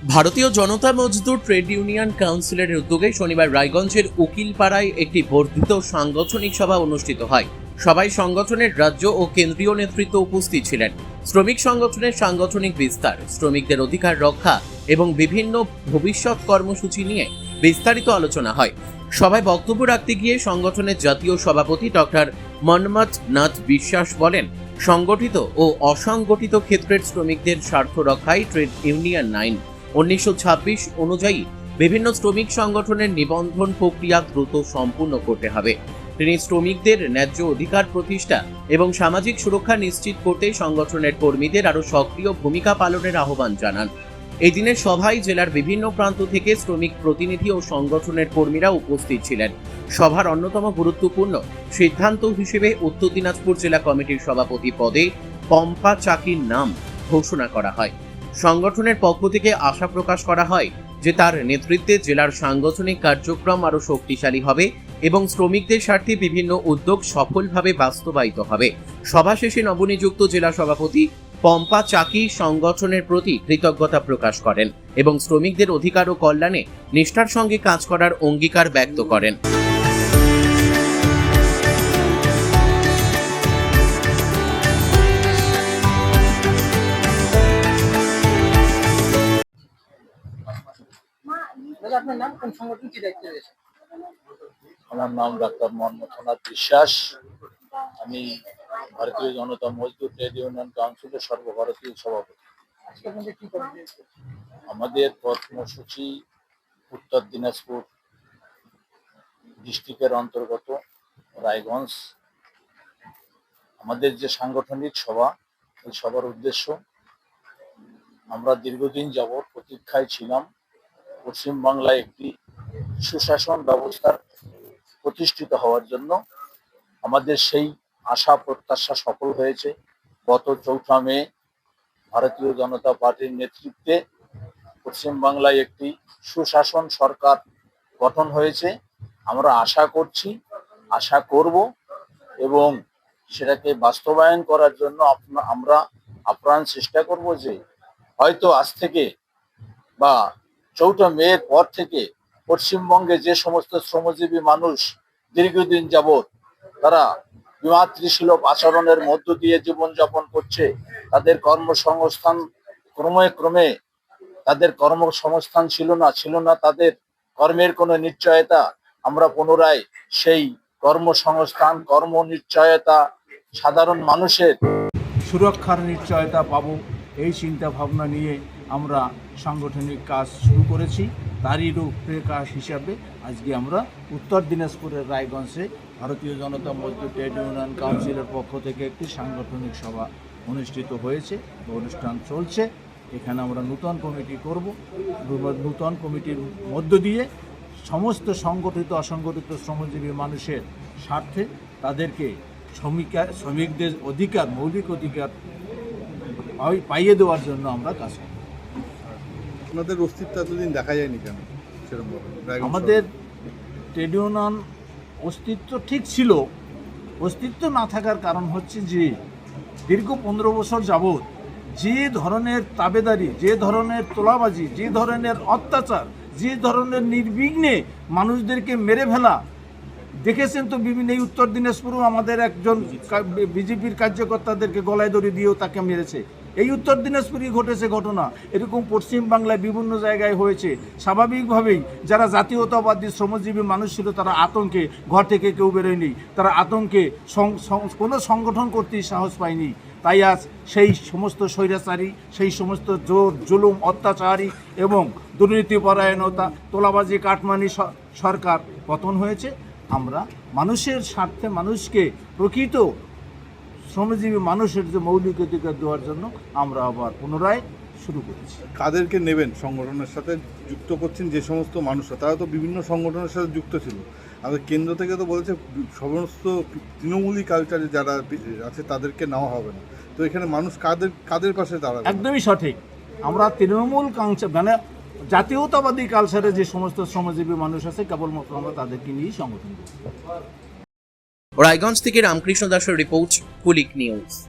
ভারতীয় জনতা মজদুর trade union কাউন্সিলের উদ্যোগে শনিবার রায়গঞ্জের উকিলপাড়ায় একটি বর্ধিত সাংগঠনিক সভা অনুষ্ঠিত হয়। সভায় সংগঠনের রাজ্য ও কেন্দ্রীয় নেতৃত্ব উপস্থিত ছিলেন। শ্রমিক সংগঠনের সাংগঠনিক বিস্তার, শ্রমিকদের অধিকার রক্ষা এবং বিভিন্ন ভবিষ্যৎ কর্মসূচি নিয়ে বিস্তারিত আলোচনা হয়। সভায় বক্তব্য রাখতে গিয়ে সংগঠনের জাতীয় সভাপতি ডক্টর মন্মথ নাথ বিশ্বাস বলেন, সংগঠিত ও অসংগঠিত ক্ষেত্রের শ্রমিকদের স্বার্থ রক্ষায় ট্রেড ইউনিয়ন আইন 1926 অনুযায়ী বিভিন্ন শ্রমিক সংগঠনের নিবন্ধন প্রক্রিয়া দ্রুত সম্পূর্ণ করতে হবে। তিনি শ্রমিকদের ন্যায্য অধিকার প্রতিষ্ঠা এবং সামাজিক সুরক্ষা নিশ্চিত করতে সংগঠনের কর্মীদের আরও সক্রিয় ভূমিকা পালনের আহ্বান জানান। এই দিনের সভায় জেলার বিভিন্ন প্রান্ত থেকে শ্রমিক প্রতিনিধি ও সংগঠনের কর্মীরা উপস্থিত ছিলেন। সভার অন্যতম গুরুত্বপূর্ণ সিদ্ধান্ত হিসেবে উত্তর দিনাজপুর জেলা কমিটির সভাপতি পদে পম্পা চাকির নাম ঘোষণা করা হয়। সংগঠনের পক্ষ থেকে আশা প্রকাশ করা হয় যে তার নেতৃত্বে জেলার সাংগঠনিক কার্যক্রম আরও শক্তিশালী হবে এবং শ্রমিকদের স্বার্থে বিভিন্ন উদ্যোগ সফলভাবে বাস্তবায়িত হবে। সভা শেষে নবনিযুক্ত জেলা সভাপতি পম্পা চাকি সংগঠনের প্রতি কৃতজ্ঞতা প্রকাশ করেন এবং শ্রমিকদের অধিকার ও কল্যাণে নিষ্ঠার সঙ্গে কাজ করার অঙ্গীকার ব্যক্ত করেন। আপনার নাম, কোন সংগঠন, কি দায়িত্বে রয়েছে? আমার নাম ডাক্তার মন্মথ নাথ বিশ্বাস। আমি ভারতীয় জনতা মজদুর ট্রেড ইউনিয়ন কাউন্সিলের সর্বভারতীয় সভাপতি। আজকে আপনাদের কি করবেন? আমাদের কর্মসূচি উত্তর দিনাজপুর ডিস্ট্রিক্টের অন্তর্গত রায়গঞ্জ। আমাদের যে সাংগঠনিক সভা, এই সভার উদ্দেশ্য, আমরা দীর্ঘদিন যাবৎ প্রতীক্ষায় ছিলাম পশ্চিমবাংলায় একটি সুশাসন ব্যবস্থার প্রতিষ্ঠিত হওয়ার জন্য। আমাদের সেই আশা প্রত্যাশা সফল হয়েছে। গত 4 মে ভারতীয় জনতা পার্টির নেতৃত্বে পশ্চিমবাংলায় একটি সুশাসন সরকার গঠন হয়েছে। আমরা আশা করছি, আশা করব এবং সেটাকে বাস্তবায়ন করার জন্য আমরা আপ্রাণ চেষ্টা করব যে হয়তো আজ থেকে বা 4 মের পর থেকে পশ্চিমবঙ্গে যে সমস্ত শ্রমজীবী মানুষ দীর্ঘদিন যাবৎ তারা বিমাতৃসুলভ আচরণের মধ্য দিয়ে জীবনযাপন করছে, তাদের কর্মসংস্থান ক্রমে তাদের কর্মসংস্থান ছিল না তাদের কর্মের কোনো নিশ্চয়তা, আমরা পুনরায় সেই কর্মসংস্থান, কর্ম নিশ্চয়তা, সাধারণ মানুষের সুরক্ষার নিশ্চয়তা পাবো, এই চিন্তা ভাবনা নিয়ে আমরা সাংগঠনিক কাজ শুরু করেছি। তারই রূপরেখা হিসাবে আজকে আমরা উত্তর দিনাজপুরের রায়গঞ্জে ভারতীয় জনতা মজদুর ট্রেড ইউনিয়ন কাউন্সিলের পক্ষ থেকে একটি সাংগঠনিক সভা অনুষ্ঠিত হয়েছে, অনুষ্ঠান চলছে। এখানে আমরা নূতন কমিটি করব। নূতন কমিটির মধ্য দিয়ে সমস্ত সংগঠিত অসংগঠিত শ্রমজীবী মানুষের স্বার্থে তাদেরকে শ্রমিকদের অধিকার, মৌলিক অধিকার পাইয়ে দেওয়ার জন্য আমরা কাজ করি। আপনাদের অস্তিত্ব এতদিন দেখা যায়নি কেন? আমাদের ট্রেড ইউনিয়ন অস্তিত্ব ঠিক ছিল। অস্তিত্ব না থাকার কারণ হচ্ছে যে দীর্ঘ 15 বছর যাবৎ যে ধরনের তাবেদারি, যে ধরনের তোলাবাজি, যে ধরনের অত্যাচার, যে ধরনের নির্বিঘ্নে মানুষদেরকে মেরে ফেলা দেখেছেন তো বিভিন্ন। এই উত্তর দিনাজপুরেও আমাদের একজন বিজেপির কার্যকর্তাদেরকে গলায় দড়ি দিয়েও তাকে মেরেছে। এই উত্তর দিনাজপুরেই ঘটেছে ঘটনা। এরকম পশ্চিমবাংলায় বিভিন্ন জায়গায় হয়েছে। স্বাভাবিকভাবেই যারা জাতীয়তাবাদী শ্রমজীবী মানুষ ছিল তারা আতঙ্কে, ঘর থেকে কেউ বেরোয়নি, তারা আতঙ্কে কোনো সংগঠন করতেই সাহস পায়নি। তাই আজ সেই সমস্ত স্বৈরাচারী, সেই সমস্ত জোর জুলুম, অত্যাচারী এবং দুর্নীতিপরায়ণতা, তোলাবাজি, কাটমানি সরকার পতন হয়েছে। আমরা মানুষের স্বার্থে, মানুষকে প্রকৃত শ্রমজীবী মানুষের যে মৌলিক অধিকার দেওয়ার জন্য আমরা আবার পুনরায় শুরু করেছি। কাদেরকে নেবেন সংগঠনের সাথে যুক্ত করছেন? যে সমস্ত মানুষরা, তারা তো বিভিন্ন সংগঠনের সাথে যুক্ত ছিল। আমাদের কেন্দ্র থেকে তো বলেছে সমস্ত তৃণমূলী কালচারে যারা আছে তাদেরকে নেওয়া হবে না। তো এখানে মানুষ কাদের পাশে দাঁড়াবে? একদমই সঠিক। আমরা তৃণমূল কালচার মানে জাতীয়তাবাদী কালচারে যে সমস্ত শ্রমজীবী মানুষ আছে কেবলমাত্র আমরা তাদেরকে নিয়েই সংগঠন করি। রায়গঞ্জ থেকে রামকৃষ্ণ দাসের রিপোর্ট, কুলিক নিউজ।